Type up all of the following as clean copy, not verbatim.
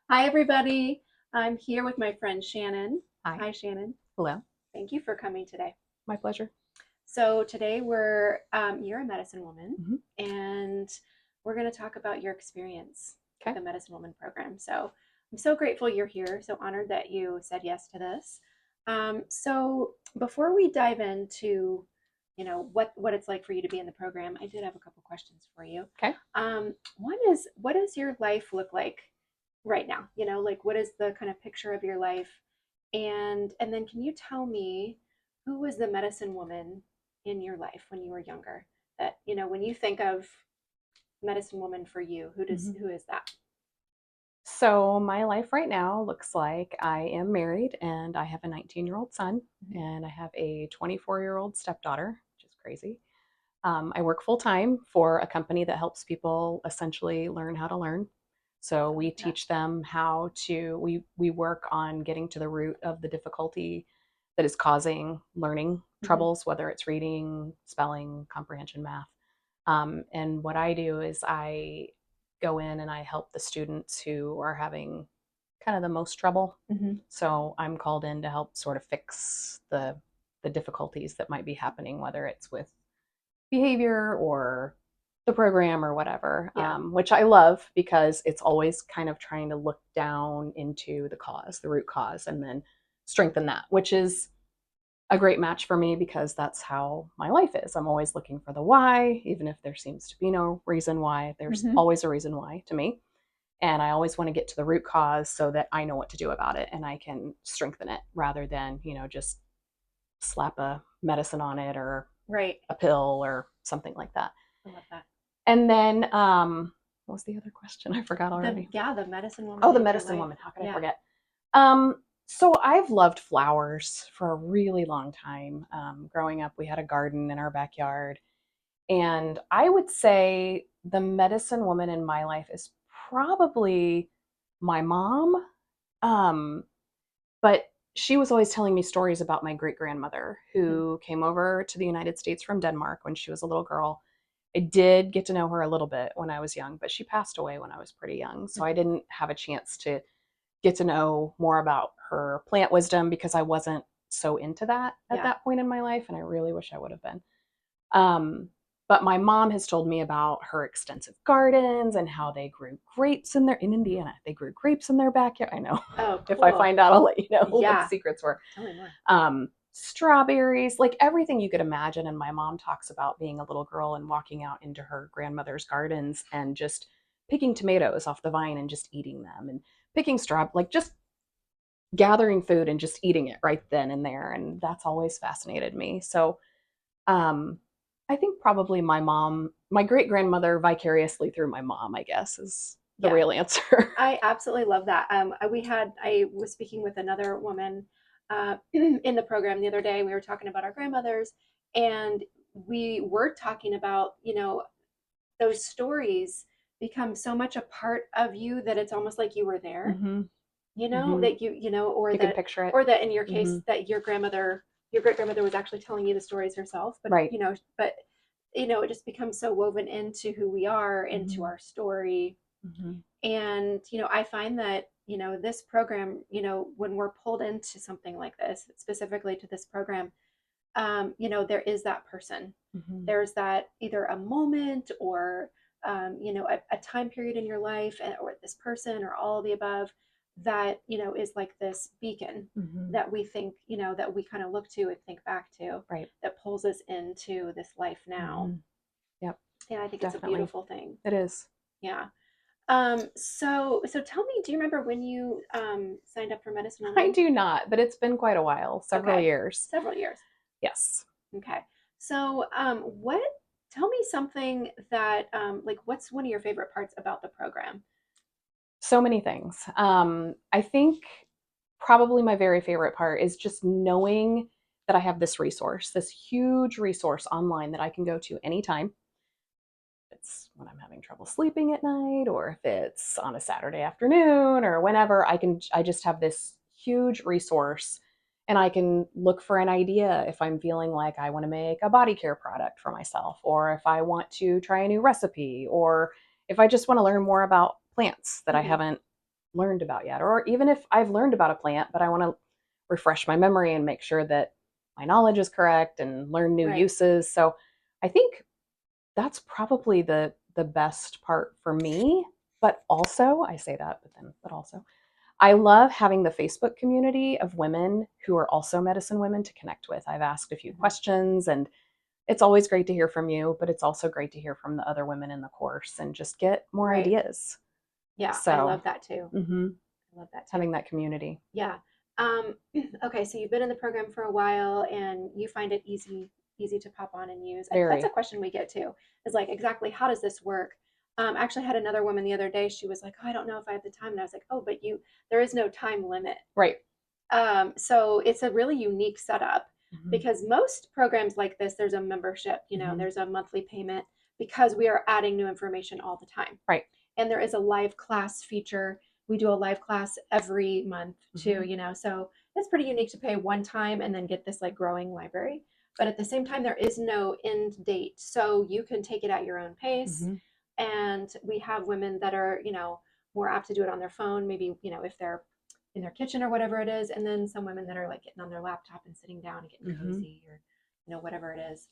Hi, everybody. I'm here with my friend Shannon. Hi. Hi, Shannon. Hello. Thank you for coming today. My pleasure. So, today you're a medicine woman, Hmm. and we're going to talk about your experience with Okay. the Medicine Woman program. So, I'm so grateful you're here. So honored that you said yes to this. So, before we dive into, what it's like for you to be in the program, I did have a couple questions for you. Okay. One is, what does your life look like right now? Like what is the kind of picture of your life? And then can you tell me who was the medicine woman in your life when you were younger? That, when you think of medicine woman for you, Hmm. who is that? So my life right now looks like I am married and I have a 19-year-old son Mhm. and I have a 24-year-old stepdaughter, which is crazy. I work full time for a company that helps people essentially learn how to learn. So I we love that. teach them how to we work on getting to the root of the difficulty that is causing learning Hmm. troubles, whether it's reading, spelling, comprehension, math. And what I do is I go in and I help the students who are having kind of the most trouble. Hmm. So I'm called in to help sort of fix the difficulties that might be happening, whether it's with behavior or the program or whatever, Yeah. which I love because it's always kind of trying to look down into the cause, the root cause, and then strengthen that, which is a great match for me because that's how my life is. I'm always looking for the why, even if there seems to be no reason why. There's Hmm. always a reason why to me. And I always want to get to the root cause so that I know what to do about it and I can strengthen it rather than, just slap a medicine on it or Right. a pill or something like that. I love that. And then, what was the other question? I forgot The already. Yeah, the medicine woman Oh, the in your medicine life. woman. How could I Yeah. forget? So I've loved flowers for a really long time. Growing up, we had a garden in our backyard. And I would say the medicine woman in my life is probably my mom. Um, but she was always telling me stories about my great grandmother Mhm. who came over to the United States from Denmark when she was a little girl. I did get to know her a little bit when I was young, but she passed away when I was pretty young. So I Mhm. didn't have a chance to get to know more about her plant wisdom because I wasn't so into that at Yeah. that point in my life. And I really wish I would have been. Um, but my mom has told me about her extensive gardens and how they grew grapes in Indiana. They grew grapes in their backyard. I know. Oh, If I cool. find out, I'll let you know what the Yeah. secrets were. Tell me more. Strawberries, like everything you could imagine. And my mom talks about being a little girl and walking out into her grandmother's gardens and just picking tomatoes off the vine and just eating them and picking like just gathering food and just eating it right then and there. And that's always fascinated me. So, um, I think probably my mom, my great grandmother vicariously through my mom, I guess, is the Yeah. real answer. I absolutely love that. I was speaking with another woman in the program the other day. We were talking about our grandmothers, and we were talking about, those stories become so much a part of you that it's almost like you were there, Mm-hmm. Mm-hmm. that or You can that, picture it. or that in your Mm-hmm. case, that your great grandmother was actually telling you the stories herself. But, Right. it just becomes so woven into who we are, into Mm-hmm. our story. Mm-hmm. And, I find that, this program, when we're pulled into something like this, specifically to this program, there is that person. Mm-hmm. There's that either a moment or, a time period in your life, or this person, or all of the above, that, is like this beacon Mm-hmm. that we think, that we kind of look to and think back to, Right. that pulls us into this life now. Mm-hmm. Yep. And I think it's a Definitely. beautiful thing. It is. Yeah. So tell me, do you remember when you signed up for Medicine I Woman? do not, but it's been quite a while, several Okay, years. several years. Yes. Okay. So, tell me something that, like, what's one of your favorite parts about the program? So many things. I think probably my very favorite part is just knowing that I have this resource, this huge resource online that I can go to anytime. It's when I'm having trouble sleeping at night, or if it's on a Saturday afternoon, or whenever I just have this huge resource and I can look for an idea if I'm feeling like I want to make a body care product for myself, or if I want to try a new recipe, or if I just want to learn more about plants that I Hmm. haven't learned about yet. Or even if I've learned about a plant, but I want to refresh my memory and make sure that my knowledge is correct and learn new Right. uses. So I think that's probably the best part for me. But also, I say that, but also, I love having the Facebook community of women who are also medicine women to connect with. I've asked a few Mhm. questions, and it's always great to hear from you, but it's also great to hear from the other women in the course and just get more Right. ideas. Yeah, I So, love that too. hmm I love that too. having that community. Yeah. Um, okay, so you've been in the program for a while and you find it easy to pop on and use. That's a Very. question we get too. Is like exactly how does this work? I actually had another woman the other day. She was like, "Oh, I don't know if I have the time," and I was like, "Oh, but there is no time limit." Right. So it's a really unique setup Hmm. because most programs like this, there's a membership. Hmm. There's a monthly payment because we are adding new information all the time, Right. and there is a live class feature. We do a live class every month too, Hmm. so it's pretty unique to pay one time and then get this like growing library. But at the same time, there is no end date. So you can take it at your own pace. Hmm. And we have women that are, more apt to do it on their phone, maybe, if they're in their kitchen or whatever it is. And then some women that are like getting on their laptop and sitting down and getting Hmm. cozy or, whatever it is.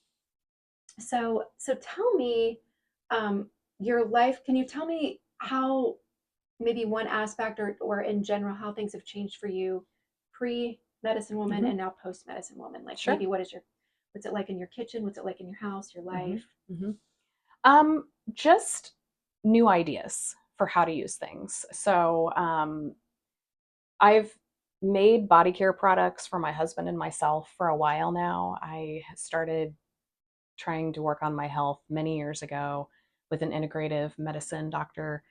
So tell me, um, your life. Can you tell me how maybe one aspect or in general how things have changed for you pre medicine woman Hmm. and now post medicine woman? Like Sure. maybe what's it like in your kitchen? What's it like in your house, your Hmm. life? Hmm. Just new ideas for how to use things. So, I've made body care products for my husband and myself for a while now. I started trying to work on my health many years ago with an integrative medicine doctor,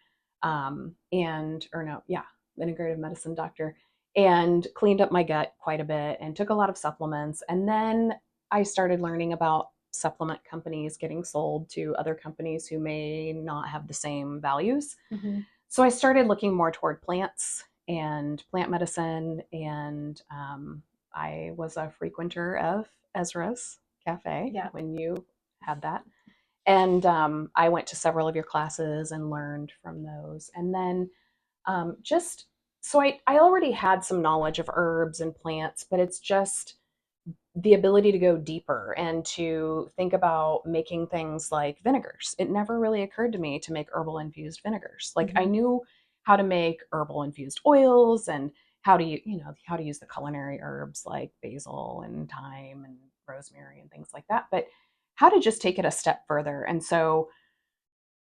and or no, yeah, integrative medicine doctor, and cleaned up my gut quite a bit and took a lot of supplements. And then I started learning about supplement companies getting sold to other companies who may not have the same values. Mm-hmm. So I started looking more toward plants and plant medicine, and I was a frequenter of Ezra's Cafe Yeah. when you had that. And I went to several of your classes and learned from those. And then just so I already had some knowledge of herbs and plants, but it's just the ability to go deeper and to think about making things like vinegars. It never really occurred to me to make herbal infused vinegars. Like I Mm-hmm. knew how to make herbal infused oils and how to how to use the culinary herbs like basil and thyme and rosemary and things like that, but how to just take it a step further. And so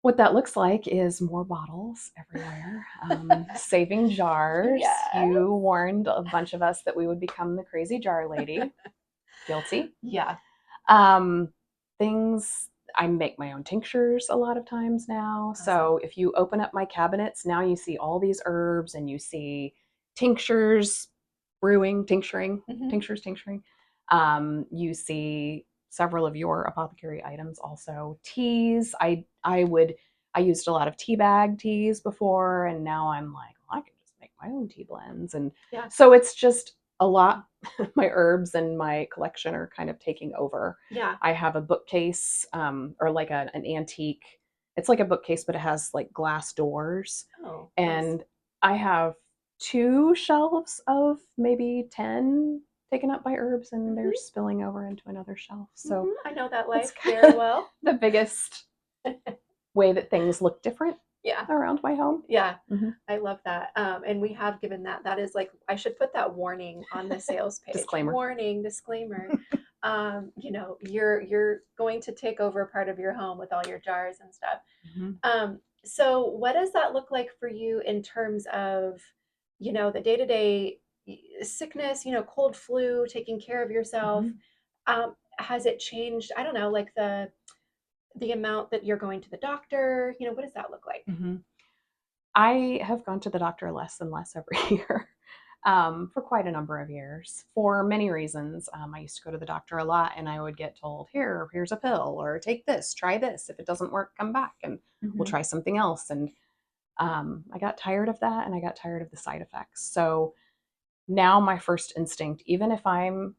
what that looks like is more bottles everywhere, saving jars. Yeah. You warned a bunch of us that we would become the crazy jar lady. Guilty. Yeah. Um, things I make my own tinctures a lot of times now. Awesome. So if you open up my cabinets, now you see all these herbs and you see tinctures, brewing, Mm-hmm. tincturing. You see several of your apothecary items also. Teas. I used a lot of tea bag teas before, and now I'm like, well, I can just make my own tea blends. And Yeah. so it's just a lot. My herbs and my collection are kind of taking over. Yeah. I have a bookcase, or like an antique. It's like a bookcase, but it has like glass doors. Oh, nice. And I have two shelves of maybe 10 taken up by herbs, and they're Mm-hmm. spilling over into another shelf. So Mm-hmm. I know that it's life kind very of well. the biggest way that things look different Yeah. around my home. Yeah, Hmm. I love that. And we have given that. That is like, I should put that warning on the sales page. Disclaimer. Warning, disclaimer. You're going to take over part of your home with all your jars and stuff. Hmm. So what does that look like for you in terms of, the day to day sickness, cold flu, taking care of yourself? Hmm. Has it changed? I don't know, like the amount that you're going to the doctor. What does that look like? Hmm. I have gone to the doctor less and less every year, for quite a number of years for many reasons. I used to go to the doctor a lot and I would get told, here's a pill, or take this, try this. If it doesn't work, come back and we'll Mm-hmm. try something else. And I got tired of that and I got tired of the side effects. So now my first instinct, even if I'm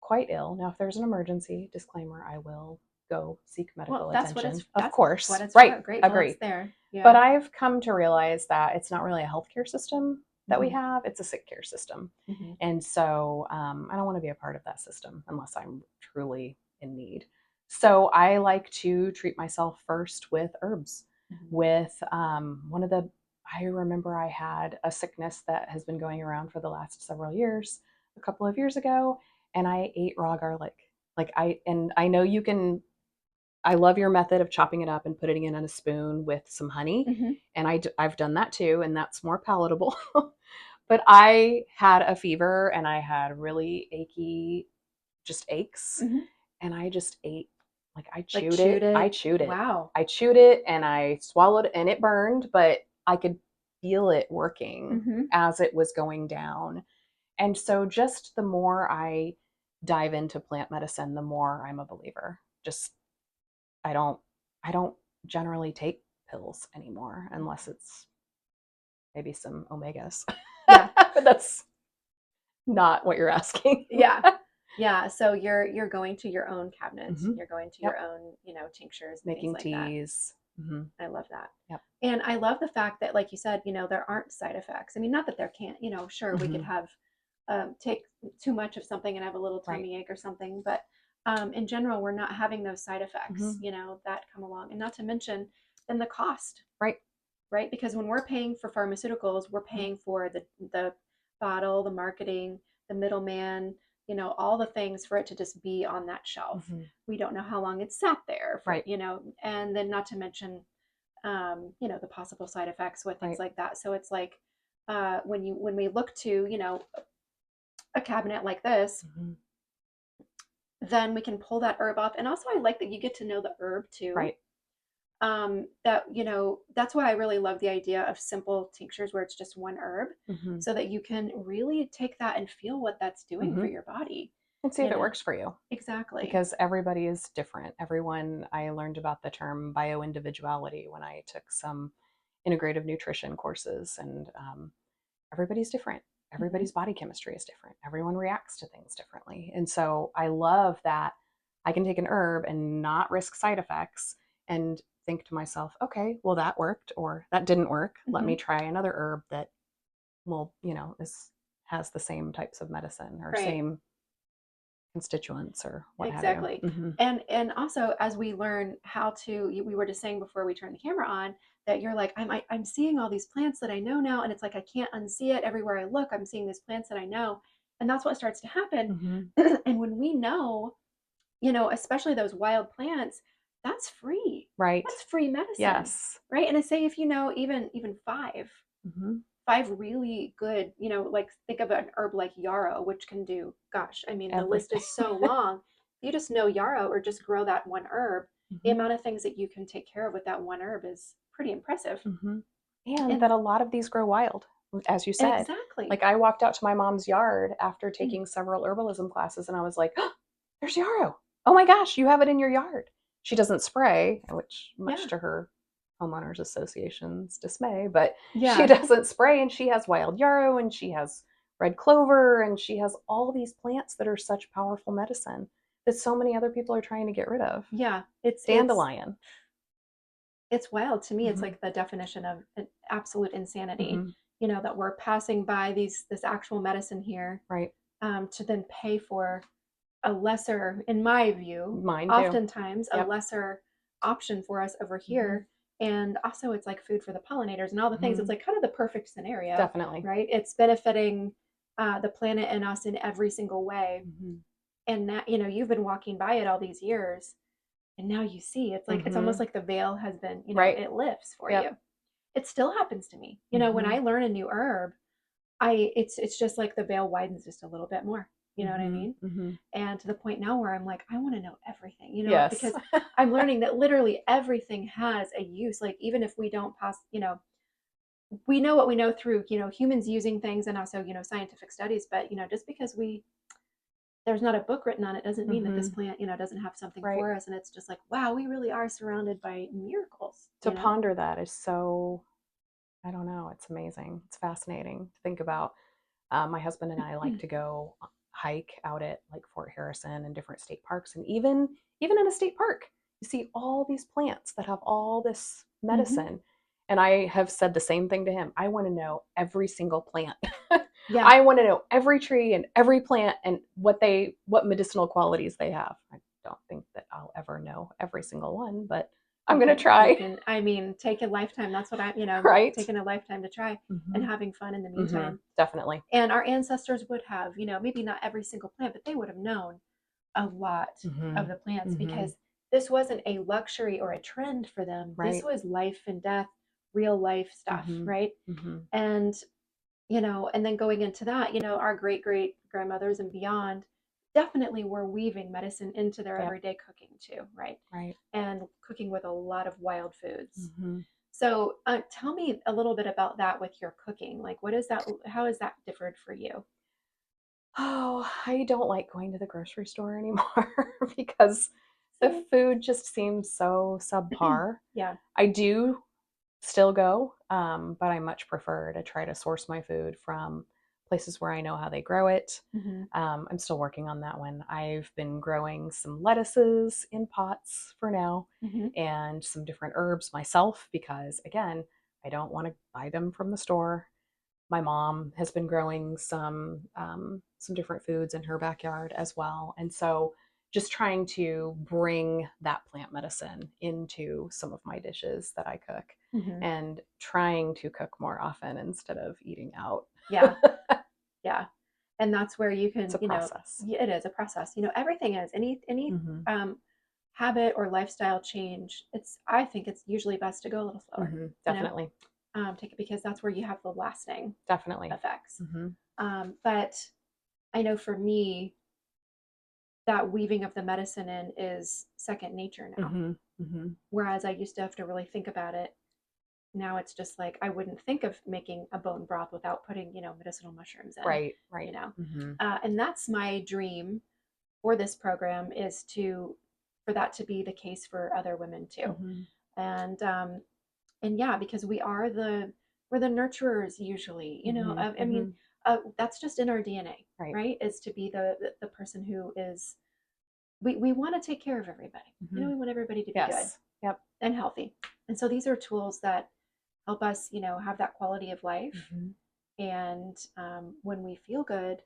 quite ill, now if there's an emergency, disclaimer, I will go seek Well, medical attention. Of that's what course. it's Right. for. Grateful it's Agree. there. But Yeah. I've come to realize that it's not really a healthcare system that we Hmm. have, it's a sick care system. Hmm. And so I don't want to be a part of that system unless I'm truly in need. So I like to treat myself first with herbs. Hmm. With one of the, I remember I had a sickness that has been going around for the last several years, a couple of years ago, and I ate raw garlic. And I know you can, I love your method of chopping it up and putting it in a spoon with some honey. Hmm. And I've done that too, and that's more palatable. But I had a fever and I had really achy, just aches. Hmm. And I just ate, like I Like chewed chewed it. I it. chewed it. Wow. I chewed it and I swallowed it and it burned, but I could feel it working Hmm. as it was going down. And so just the more I dive into plant medicine, the more I'm a believer. Just I don't I don't generally take pills anymore unless it's maybe some omegas. Yeah. But that's not what you're asking. Yeah. Yeah. So you're going to your own cabinets. Hmm. You're going to your Yep. own, tinctures and things Making like that. teas. Hmm. I love that. Yep. And I love the fact that, like you said, there aren't side effects. I mean, not that there can't, sure, we could Hmm. have take too much of something and have a little Right. tummy ache or something, but in general, we're not having those side effects, Hmm. that come along. And not to mention, then the cost, Right. right? Because when we're paying for pharmaceuticals, we're Mhm. paying for the bottle, the marketing, the middleman, all the things for it to just be on that shelf. Mhm. We don't know how long it's sat there for, Right. and then not to mention, the possible side effects with things Right. like that. So it's like, when we look to, a cabinet like this, Mhm. then we can pull that herb off. And also, I like that you get to know the herb too. Right. That that's why I really love the idea of simple tinctures where it's just one herb, Mhm. so that you can really take that and feel what that's doing for Mhm. your body. And see if You it know, works for you exactly. because everybody is different. Everyone, I learned about the term bioindividuality when I took some integrative nutrition courses, and everybody's different. Hmm. Everybody's body chemistry is different. Everyone reacts to things differently. And so I love that I can take an herb and not risk side effects and think to myself, okay, well, that worked or that didn't work. Let Hmm. me try another herb that will, is has the same types of medicine or Right. same constituents or what have you. Exactly. Hmm. And also, as we learn how to, we were just saying before we turned the camera on, that you're like, I'm seeing all these plants that I know now, and it's like I can't unsee it. Everywhere I look, I'm seeing these plants that I know, and that's what starts to happen. Hmm. And when we know, especially those wild plants, that's free. Right. That's free medicine, Yes. right? And I say, if you know even Hmm. five really good, like think of an herb like yarrow, which can do, gosh, I mean, the list Everything. is so long. You just know yarrow or just grow that one herb. The Hmm. amount of things that you can take care of with that one herb is pretty impressive. Hmm. And And that a lot of these grow wild, as you said. exactly. Like I walked out to my mom's yard after Mm. taking several herbalism classes and I was like, oh, there's yarrow. Oh my gosh, you have it in your yard. She doesn't spray, which much Yeah. to her homeowners association's dismay, but she Yeah. doesn't spray and she has wild yarrow and she has red clover and she has all these plants that are such powerful medicine that so many other people are trying to get rid of. Yeah. It's Dandelion. it's wild to me. It's Hmm. like the definition of an absolute insanity, Hmm. that we're passing by this actual medicine here, Right. to then pay for a lesser, in my view, Mine too. oftentimes a Yep. lesser option for us over Hmm. here. And also, it's like food for the pollinators and all the things. It's Hmm. like kind of the perfect scenario, Definitely. right? It's benefiting the planet and us in every single way. Hmm. And now, you've been walking by it all these years, and now you see it's almost Hmm. like the veil has been, Right. it lifts for Yep. you. It still happens to me, when I Hmm. learn a new herb. It's just like the veil widens just a little bit more. You know what I Hmm. mean? Hmm. And to the point now where I'm like, I want to know everything, Yes. because I'm learning that literally everything has a use. Like, even if we don't pass, we know what we know through, humans using things and also, scientific studies. But, just because there's not a book written on it doesn't mean that this Hmm. plant, doesn't have something Right. for us. And it's just like, wow, we really are surrounded by miracles. To ponder that is so, I don't know, it's amazing. It's fascinating to think about. My husband and I like to go hike out at like Fort Harrison and different state parks, and even in a state park. you see all these plants that have all this Hmm. medicine. And I have said the same thing to him. I want to know every single plant. Yeah. I want to know every tree and every plant and what medicinal qualities they have. I don't think that I'll ever know every single one, but I'm going to You try. can, I mean, take a lifetime. That's what Right? taking a lifetime to try and Hmm. having fun in the Hmm. meantime. Definitely. And our ancestors would have, maybe not every single plant, but they would have known a lot Hmm. of the plants Hmm. because this wasn't a luxury or a trend for them. This Right. was life and death, real life stuff, Hmm. right? Hmm. And, and then going into that, our great great grandmothers and beyond definitely were weaving medicine into their Yep. everyday cooking too, right? Right. And cooking with a lot of wild foods. Hmm. So, tell me a little bit about that with your cooking. Like, what is that? How is that differed for you? Oh, I don't like going to the grocery store anymore because the Same. food just seems so subpar. Yeah. I do still go, but I much prefer to try to source my food from places where I know how they grow it. Hmm. I'm still working on that one. I've been growing some lettuces in pots for now Hmm. and some different herbs myself because, again, I don't want to buy them from the store. My mom has been growing some different foods in her backyard as well, and so just trying to bring that plant medicine into some of my dishes that I cook, Hmm. and trying to cook more often instead of eating out. Yeah. Yeah. And that's where you It's can, a process. it is a process. Everything is any Hmm. habit or lifestyle change. I think it's usually best to go a little slower. Hmm. You know, Definitely. take it because that's where you have the lasting Definitely. effects. Hmm. But I know for me, that weaving of the medicine in is second nature now. Hmm. Hmm. Whereas I used to have to really think about it. Now it's just like I wouldn't think of making a bone broth without putting, medicinal mushrooms in, Right. you Right. know. Hmm. And that's my dream for this program is for that to be the case for other women too. Hmm. And yeah, because we're the nurturers usually, Hmm. I mean, Hmm. that's just in our DNA, Right. right? Is to be the person who is we want to take care of everybody. Hmm. We want everybody to be good Yes. Yep. and healthy. And so these are tools that help us, have that quality of life. Hmm. And when we feel good,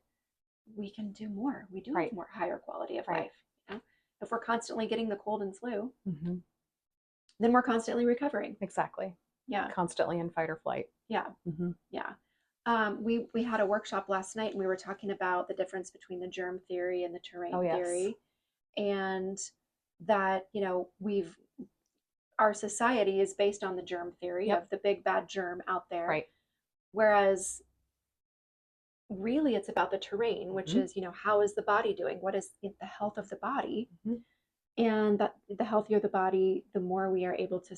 we can do more. We do have Right. more higher quality of Right. life. If we're constantly getting the cold and flu, Hmm. then we're constantly recovering. Exactly. Yeah, Constantly in fight or flight. yeah, Hmm. yeah. We had a workshop last night, and we were talking about the difference between the germ theory and the Oh, terrain yes. theory, and that we've our society is based on the germ theory Yep. of the big bad germ out there, Right. whereas really it's about the terrain, which Hmm. is how is the body doing, what is the health of the body, Hmm. and that the healthier the body, the more we are able to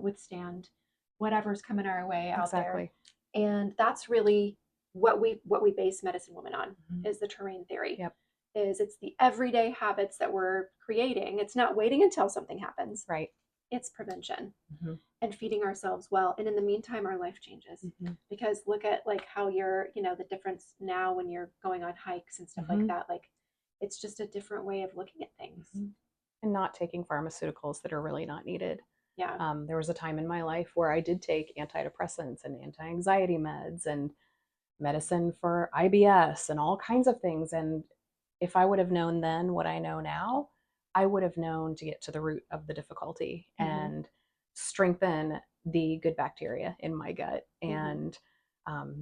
withstand whatever's coming our way out there. Exactly. And that's really what we base medicine woman on Hmm. is the terrain theory. Yep. Is it's the everyday habits that we're creating. It's not waiting until something happens. Right. It's prevention Hmm. and feeding ourselves well, and in the meantime our life changes. Hmm. Because look at like how you're, the difference now when you're going on hikes and stuff like Hmm. that. Like it's just a different way of looking at things. Hmm. And not taking pharmaceuticals that are really not needed. Yeah. There was a time in my life where I did take antidepressants and anti-anxiety meds and medicine for IBS and all kinds of things. And if I would have known then what I know now, I would have known to get to the root of the difficulty Mm-hmm. and strengthen the good bacteria in my gut Mm-hmm. and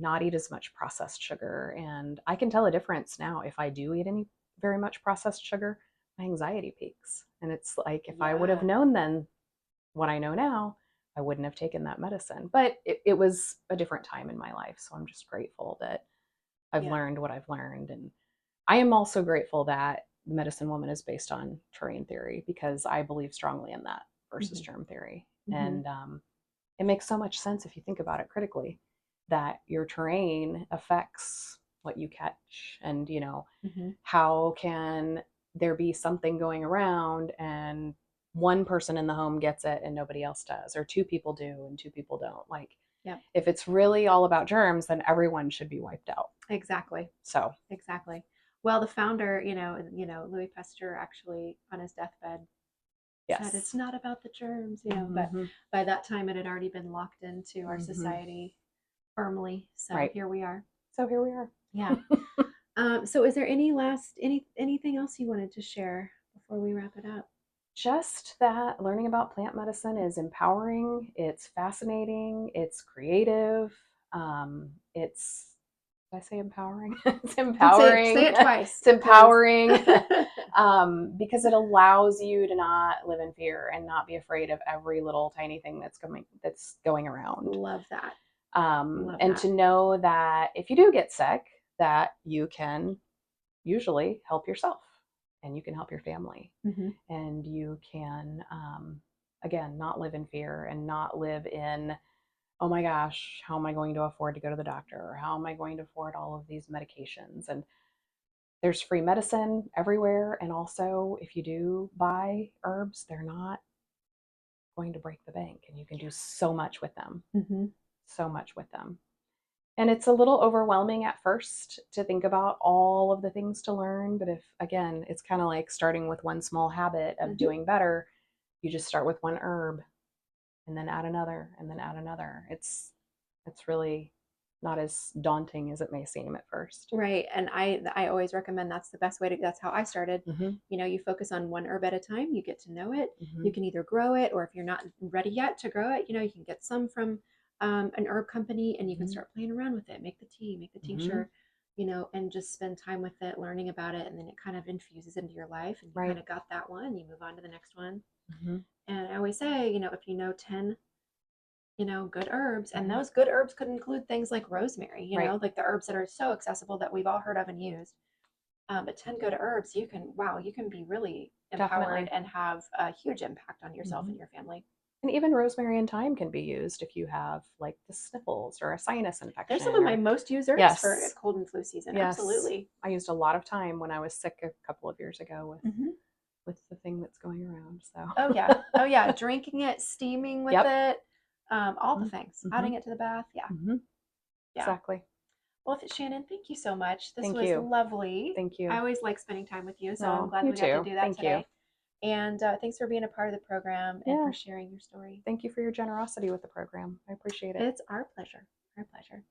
not eat as much processed sugar. And I can tell a difference now if I do eat any very much processed sugar, my anxiety peaks. And it's like if I would have Yeah. known then what I know now, I wouldn't have taken that medicine. But it was a different time in my life. So I'm just grateful that I've Yeah. learned what I've learned. And I am also grateful that Medicine Woman is based on terrain theory because I believe strongly in that versus Mm-hmm. germ theory. Mm-hmm. And it makes so much sense if you think about it critically that your terrain affects what you catch. And, Mm-hmm. how can there be something going around and one person in the home gets it and nobody else does, or two people do and two people don't? Like, Yeah. if it's really all about germs, then everyone should be wiped out. Exactly. So, Exactly. Well, the founder, Louis Pasteur, actually on his deathbed said Yes. it's not about the germs, but Mm-hmm. by that time it had already been locked into our Mm-hmm. society firmly. So Right. here we are. So here we are. Yeah. So is there anything else you wanted to share before we wrap it up? Just that learning about plant medicine is empowering. It's fascinating. It's creative. It's, did I say empowering? It's And say empowering. it twice It's because empowering because it allows you to not live in fear and not be afraid of every little tiny thing that's going around. love that. Love And that. to know that if you do get sick, that you can usually help yourself and you can help your family Mm-hmm. and you can again not live in fear and not live in, oh my gosh, how am I going to afford to go to the doctor, or how am I going to afford all of these medications? And there's free medicine everywhere, and also if you do buy herbs, they're not going to break the bank, and you can do so much with them. Mm-hmm. So much with them. And it's a little overwhelming at first to think about all of the things to learn. But if, again, it's kind of like starting with one small habit of Mm-hmm. doing better, you just start with one herb and then add another and then add another. It's really not as daunting as it may seem at first. Right. And I always recommend that's the best way to, that's how I started. Mm-hmm. You focus on one herb at a time, you get to know it. Mm-hmm. You can either grow it, or if you're not ready yet to grow it, you can get some from an herb company, and you can Mm-hmm. start playing around with it, make the tea, make the Mm-hmm. tincture, and just spend time with it, learning about it. And then it kind of infuses into your life, and you Right. kind of got that one, you move on to the next one. Mm-hmm. And I always say, if you know 10 good herbs. And Mm-hmm. those good herbs could include things like rosemary, Right. like the herbs that are so accessible that we've all heard of and used. But 10 good herbs, you can be really empowered Definitely. and have a huge impact on yourself Mm-hmm. and your family. And even rosemary and thyme can be used if you have like the sniffles or a sinus They're some of infection my or, most used herbs for yes, cold and flu season. yes. Absolutely. I used a lot of time when I was sick a couple of years ago Hmm. with the thing that's going around. Oh, So, yeah. Oh, yeah. Drinking it, steaming with yep. it, all the things, Mm-hmm. adding it to the bath. Yeah. Mm-hmm. Yeah. Exactly. Well, Shannon, thank you so much. This Thank was you. lovely. Thank I you. always like spending time with you, so I'm No, glad you we got to too. do that Thank you. today. And thanks for being a part of the program and Yeah. for sharing your story. Thank you for your generosity with the program. I appreciate it. It's our pleasure. Our pleasure.